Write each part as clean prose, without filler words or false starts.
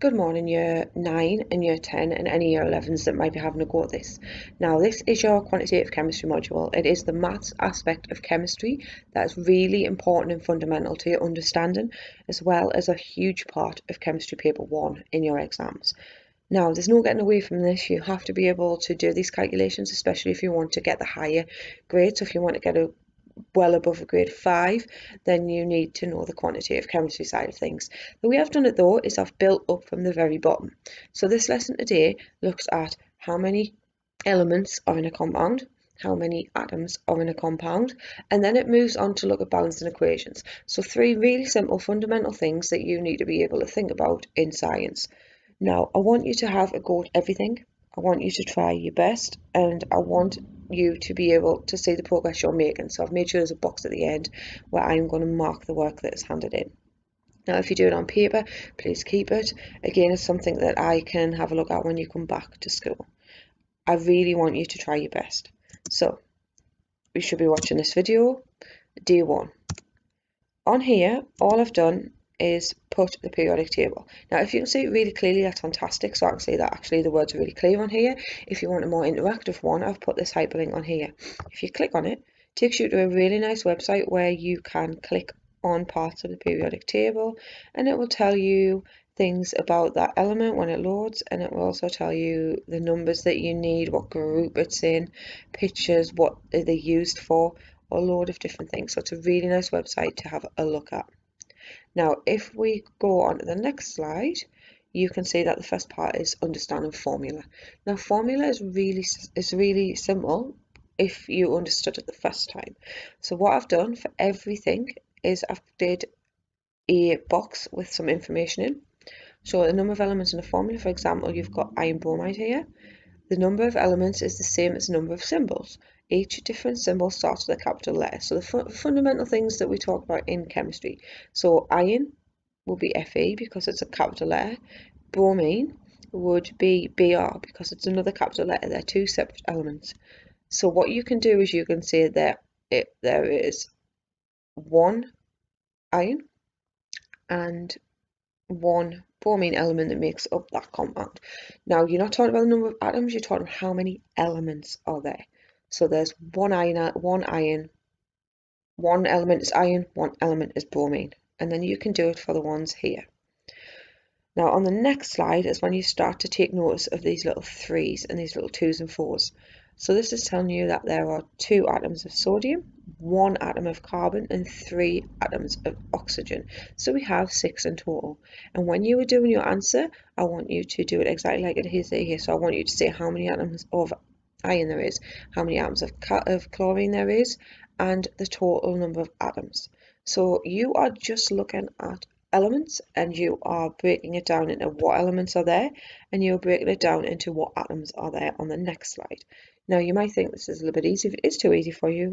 Good morning, Year 9 and Year 10 and any Year 11s that might be having a go at this. Now, this is your quantitative chemistry module. It is the maths aspect of chemistry that is really important and fundamental to your understanding, as well as a huge part of chemistry paper 1 in your exams. Now, there's no getting away from this. You have to be able to do these calculations, especially if you want to get the higher grades. So if you want to get a well above a grade 5, then you need to know the quantitative chemistry side of things. The way I've done it though is I've built up from the very bottom. So this lesson today looks at how many elements are in a compound, how many atoms are in a compound, and then it moves on to look at balancing equations. So 3 really simple fundamental things that you need to be able to think about in science. Now, I want you to have a go at everything. I want you to try your best, and I want you to be able to see the progress you're making. So I've made sure there's a box at the end where I'm going to mark the work that is handed in. Now, if you do it on paper, please keep it. Again, it's something that I can have a look at when you come back to school. I really want you to try your best. So we should be watching this video, day 1. On here, all I've done is put the periodic table. Now, if you can see it really clearly, that's fantastic. So I can see that actually the words are really clear on here. If you want a more interactive one, I've put this hyperlink on here. If you click on it, it takes you to a really nice website where you can click on parts of the periodic table, and it will tell you things about that element when it loads, and it will also tell you the numbers that you need, what group it's in, pictures, what they're used for, a load of different things. So it's a really nice website to have a look at. Now, if we go on to the next slide, you can see that the first part is understanding formula. Now, formula is really simple if you understood it the first time. So what I've done for everything is I've did a box with some information in. So the number of elements in a formula, for example, you've got iron bromide here. The number of elements is the same as the number of symbols. Each different symbol starts with a capital letter. So the fundamental things that we talk about in chemistry. So iron will be Fe because it's a capital letter. Bromine would be Br because it's another capital letter. They're 2 separate elements. So what you can do is you can say that there is 1 iron and 1 bromine element that makes up that compound. Now, you're not talking about the number of atoms, you're talking about how many elements are there. So there's 1 element is iron, 1 element is bromine, and then you can do it for the ones here. Now, on the next slide is when you start to take notice of these little 3s and these little 2s and 4s. So this is telling you that there are 2 atoms of sodium, 1 atom of carbon, and 3 atoms of oxygen. So we have 6 in total. And when you are doing your answer, I want you to do it exactly like it is here. So I want you to say how many atoms of iron there is, how many atoms of chlorine there is, and the total number of atoms. So you are just looking at elements, and you are breaking it down into what elements are there, and you're breaking it down into what atoms are there on the next slide. Now, you might think this is a little bit easy. If it is too easy for you,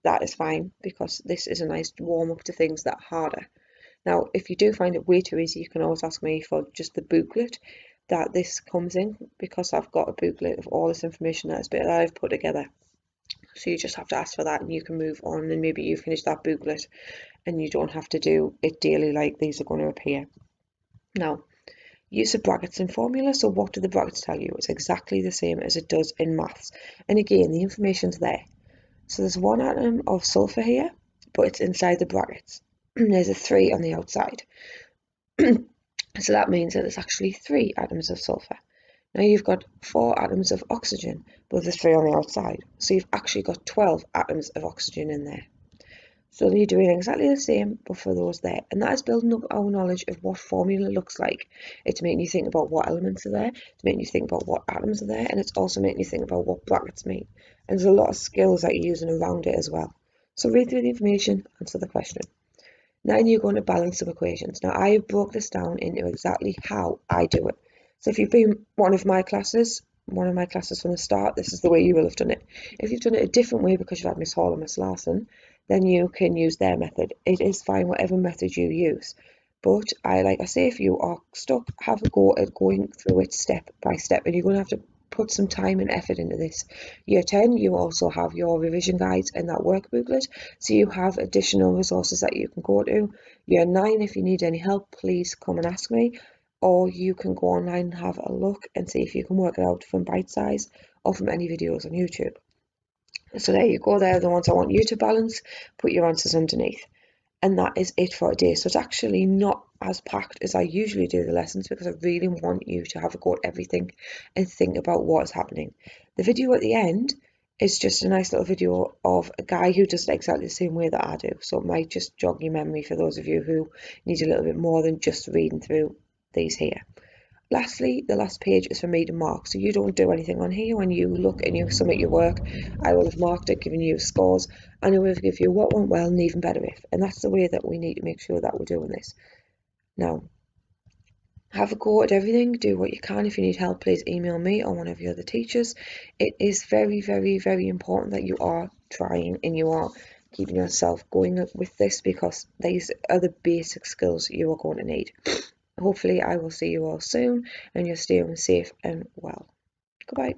that is fine, because this is a nice warm up to things that are harder. Now, if you do find it way too easy, you can always ask me for just the booklet that this comes in, because I've got a booklet of all this information that I've put together. So you just have to ask for that, and you can move on, and maybe you finish that booklet and you don't have to do it daily like these are going to appear. Now, use of brackets and formula. So what do the brackets tell you? It's exactly the same as it does in maths. And again, the information's there. So there's 1 atom of sulfur here, but it's inside the brackets. There's a 3 on the outside. So that means that there's actually 3 atoms of sulfur. Now you've got 4 atoms of oxygen, but there's 3 on the outside. So you've actually got 12 atoms of oxygen in there. So you're doing exactly the same, but for those there. And that is building up our knowledge of what formula looks like. It's making you think about what elements are there. It's making you think about what atoms are there. And it's also making you think about what brackets mean. And there's a lot of skills that you're using around it as well. So read through the information, answer the question. Now you're going to balance some equations. Now I have broke this down into exactly how I do it. So if you've been one of my classes from the start, this is the way you will have done it. If you've done it a different way because you've had Miss Hall and Miss Larson, then you can use their method. It is fine whatever method you use. But like I say, if you are stuck, have a go at going through it step by step, and you're going to have to put some time and effort into this. Year 10, you also have your revision guides and that work booklet, so you have additional resources that you can go to. Year 9, if you need any help, please come and ask me. or you can go online and have a look and see if you can work it out from Bite Size or from any videos on YouTube. So there you go, they're the ones I want you to balance, put your answers underneath. And that is it for today. So it's actually not as packed as I usually do the lessons, because I really want you to have a go at everything and think about what is happening. The video at the end is just a nice little video of a guy who does it exactly the same way that I do. So it might just jog your memory for those of you who need a little bit more than just reading through these here. Lastly, the last page is for me to mark, so you don't do anything on here. When you look and you submit your work, I will have marked it, given you scores, and I will give you what went well and even better if, and that's the way that we need to make sure that we're doing this. Now, have a go at everything, do what you can. If you need help, please email me or one of your other teachers. It is very, very, very important that you are trying and you are keeping yourself going with this, because these are the basic skills you are going to need. Hopefully I will see you all soon and you're staying safe and well. Goodbye.